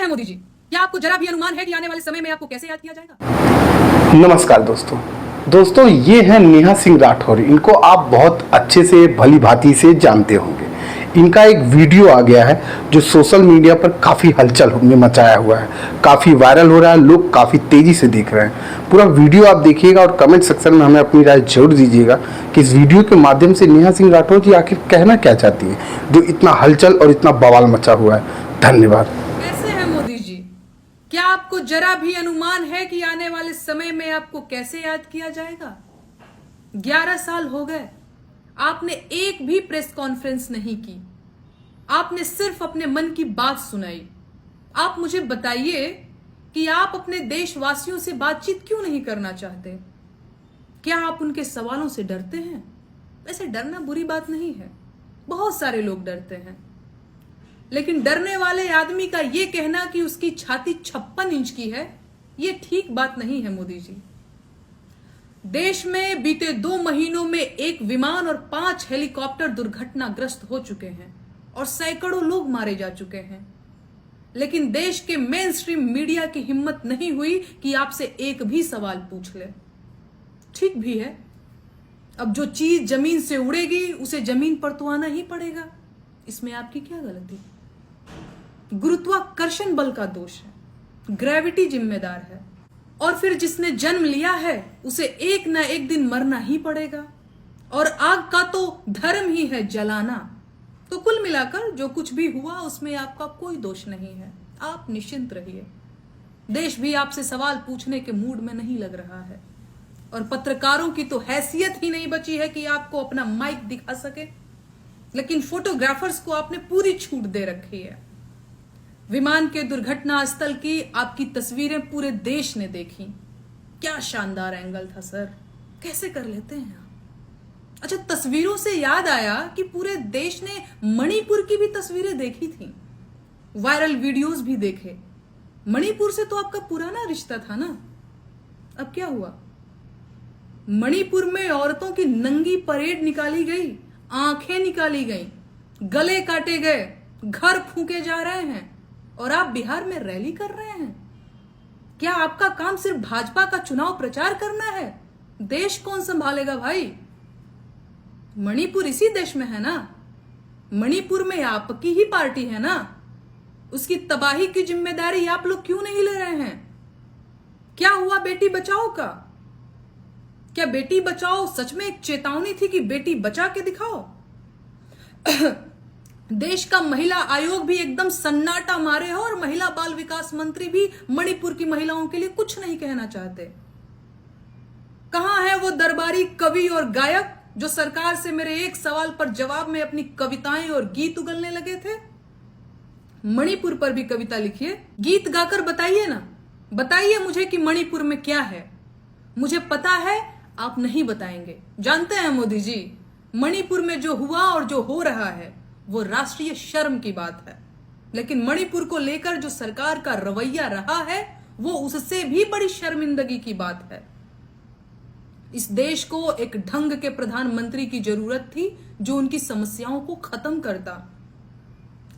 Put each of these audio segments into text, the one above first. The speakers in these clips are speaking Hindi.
हैं मोदी जी, क्या आपको जरा भी अनुमान है कि आने वाले समय में आपको कैसे याद किया जाएगा? नमस्कार दोस्तों ये हैं नेहा सिंह राठौर। इनको आप बहुत अच्छे से भली भांति से जानते होंगे। इनका एक वीडियो आ गया है जो सोशल मीडिया पर काफ़ी हलचल में मचाया हुआ है, काफ़ी वायरल हो रहा है, लोग काफ़ी तेज़ी से देख रहे हैं। पूरा वीडियो आप देखिएगा और कमेंट सेक्शन में हमें अपनी राय जरूर दीजिएगा कि इस वीडियो के माध्यम से नेहा सिंह राठौर जी आखिर कहना क्या चाहती हैं जो इतना हलचल और इतना बवाल मचा हुआ है। धन्यवाद। कैसे हैं मोदी जी, क्या आपको जरा भी अनुमान है कि आने वाले समय में आपको कैसे याद किया जाएगा? 11 साल हो गए, आपने एक भी प्रेस कॉन्फ्रेंस नहीं की, आपने सिर्फ अपने मन की बात सुनाई। आप मुझे बताइए कि आप अपने देशवासियों से बातचीत क्यों नहीं करना चाहते? क्या आप उनके सवालों से डरते हैं? वैसे डरना बुरी बात नहीं है, बहुत सारे लोग डरते हैं, लेकिन डरने वाले आदमी का यह कहना कि उसकी छाती 56 इंच की है, यह ठीक बात नहीं है। मोदी जी, देश में बीते 2 महीनों में एक विमान और 5 हेलीकॉप्टर दुर्घटनाग्रस्त हो चुके हैं और सैकड़ों लोग मारे जा चुके हैं, लेकिन देश के मेन स्ट्रीम मीडिया की हिम्मत नहीं हुई कि आपसे एक भी सवाल पूछ ले। ठीक भी है, अब जो चीज जमीन से उड़ेगी उसे जमीन पर तो आना ही पड़ेगा, इसमें आपकी क्या गलती? गुरुत्वाकर्षण बल का दोष है, ग्रेविटी जिम्मेदार है, और फिर जिसने जन्म लिया है उसे एक ना एक दिन मरना ही पड़ेगा, और आग का तो धर्म ही है जलाना। तो कुल मिलाकर जो कुछ भी हुआ उसमें आपका कोई दोष नहीं है, आप निश्चिंत रहिए। देश भी आपसे सवाल पूछने के मूड में नहीं लग रहा है, और पत्रकारों की तो हैसियत ही नहीं बची है कि आपको अपना माइक दिखा सके, लेकिन फोटोग्राफर्स को आपने पूरी छूट दे रखी है। विमान के दुर्घटना स्थल की आपकी तस्वीरें पूरे देश ने देखी, क्या शानदार एंगल था सर, कैसे कर लेते हैं आप? अच्छा, तस्वीरों से याद आया कि पूरे देश ने मणिपुर की भी तस्वीरें देखी थी, वायरल वीडियोस भी देखे। मणिपुर से तो आपका पुराना रिश्ता था ना, अब क्या हुआ? मणिपुर में औरतों की नंगी परेड निकाली गई, आंखें निकाली गई, गले काटे गए, घर फूके जा रहे हैं, और आप बिहार में रैली कर रहे हैं। क्या आपका काम सिर्फ भाजपा का चुनाव प्रचार करना है? देश कौन संभालेगा भाई? मणिपुर इसी देश में है ना, मणिपुर में आपकी ही पार्टी है ना, उसकी तबाही की जिम्मेदारी आप लोग क्यों नहीं ले रहे हैं? क्या हुआ बेटी बचाओ का? क्या बेटी बचाओ सच में एक चेतावनी थी कि बेटी बचा के दिखाओ? देश का महिला आयोग भी एकदम सन्नाटा मारे हो, और महिला बाल विकास मंत्री भी मणिपुर की महिलाओं के लिए कुछ नहीं कहना चाहते। कहां है वो दरबारी कवि और गायक जो सरकार से मेरे एक सवाल पर जवाब में अपनी कविताएं और गीत उगलने लगे थे? मणिपुर पर भी कविता लिखिए, गीत गाकर बताइए ना, बताइए मुझे कि मणिपुर में क्या है। मुझे पता है आप नहीं बताएंगे। जानते हैं मोदी जी, मणिपुर में जो हुआ और जो हो रहा है वो राष्ट्रीय शर्म की बात है, लेकिन मणिपुर को लेकर जो सरकार का रवैया रहा है वो उससे भी बड़ी शर्मिंदगी की बात है। इस देश को एक ढंग के प्रधानमंत्री की जरूरत थी जो उनकी समस्याओं को खत्म करता,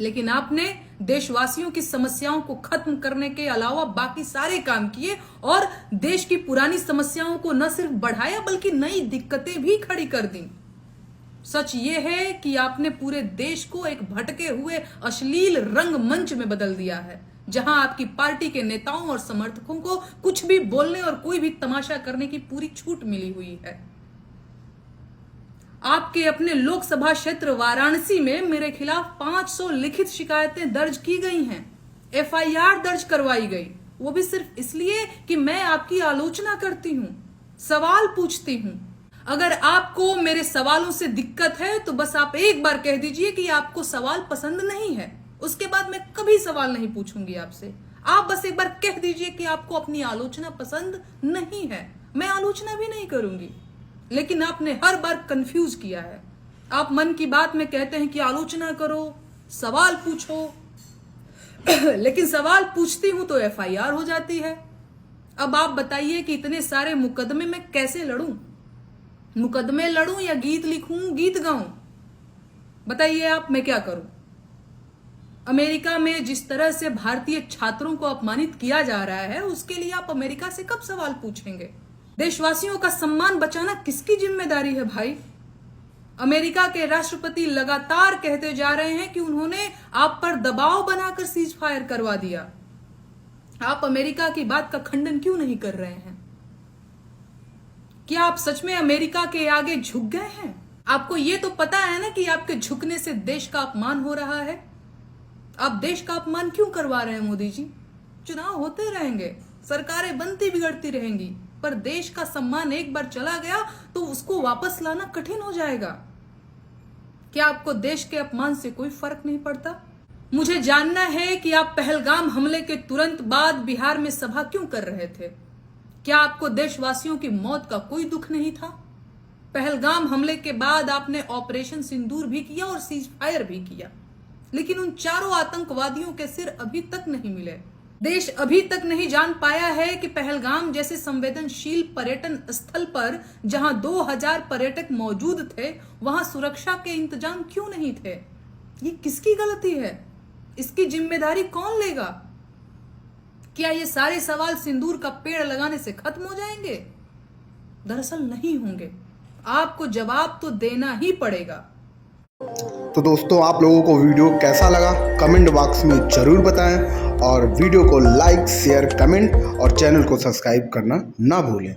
लेकिन आपने देशवासियों की समस्याओं को खत्म करने के अलावा बाकी सारे काम किए और देश की पुरानी समस्याओं को न सिर्फ बढ़ाया बल्कि नई दिक्कतें भी खड़ी कर दी। सच ये है कि आपने पूरे देश को एक भटके हुए अश्लील रंगमंच में बदल दिया है, जहां आपकी पार्टी के नेताओं और समर्थकों को कुछ भी बोलने और कोई भी तमाशा करने की पूरी छूट मिली हुई है। आपके अपने लोकसभा क्षेत्र वाराणसी में मेरे खिलाफ 500 लिखित शिकायतें दर्ज की गई हैं, FIR दर्ज करवाई गई, वो भी सिर्फ इसलिए कि मैं आपकी आलोचना करती हूं, सवाल पूछती हूं। अगर आपको मेरे सवालों से दिक्कत है तो बस आप एक बार कह दीजिए कि आपको सवाल पसंद नहीं है, उसके बाद मैं कभी सवाल नहीं पूछूंगी आपसे। आप बस एक बार कह दीजिए कि आपको अपनी आलोचना पसंद नहीं है, मैं आलोचना भी नहीं करूंगी। लेकिन आपने हर बार कंफ्यूज किया है। आप मन की बात में कहते हैं कि आलोचना करो, सवाल पूछो, लेकिन सवाल पूछती हूं तो FIR हो जाती है। अब आप बताइए कि इतने सारे मुकदमे मैं कैसे लड़ूं? मुकदमे लड़ूं या गीत लिखूं, गीत गाऊं? बताइए आप, मैं क्या करूं? अमेरिका में जिस तरह से भारतीय छात्रों को अपमानित किया जा रहा है, उसके लिए आप अमेरिका से कब सवाल पूछेंगे? देशवासियों का सम्मान बचाना किसकी जिम्मेदारी है भाई? अमेरिका के राष्ट्रपति लगातार कहते जा रहे हैं कि उन्होंने आप पर दबाव बनाकर सीज फायर करवा दिया। आप अमेरिका की बात का खंडन क्यों नहीं कर रहे हैं? क्या आप सच में अमेरिका के आगे झुक गए हैं? आपको यह तो पता है ना कि आपके झुकने से देश का अपमान हो रहा है। आप देश का अपमान क्यों करवा रहे हैं मोदी जी? चुनाव होते रहेंगे, सरकारें बनती बिगड़ती रहेंगी, पर देश का सम्मान एक बार चला गया तो उसको वापस लाना कठिन हो जाएगा। क्या आपको देश के अपमान से कोई फर्क नहीं पड़ता? मुझे जानना है कि आप पहलगाम हमले के तुरंत बाद बिहार में सभा क्यों कर रहे थे? क्या आपको देशवासियों की मौत का कोई दुख नहीं था? पहलगाम हमले के बाद आपने ऑपरेशन सिंदूर भी किया और सीज फायर भी किया, लेकिन उन चारों आतंकवादियों के सिर अभी तक नहीं मिले। देश अभी तक नहीं जान पाया है कि पहलगाम जैसे संवेदनशील पर्यटन स्थल पर जहां 2000 पर्यटक मौजूद थे, वहां सुरक्षा के इंतजाम क्यों नहीं थे? ये किसकी गलती है? इसकी जिम्मेदारी कौन लेगा? क्या ये सारे सवाल सिंदूर का पेड़ लगाने से खत्म हो जाएंगे? दरअसल नहीं होंगे। आपको जवाब तो देना ही पड़ेगा। तो दोस्तों, आप लोगों को वीडियो कैसा लगा कमेंट बॉक्स में ज़रूर बताएं और वीडियो को लाइक, शेयर, कमेंट और चैनल को सब्सक्राइब करना ना भूलें।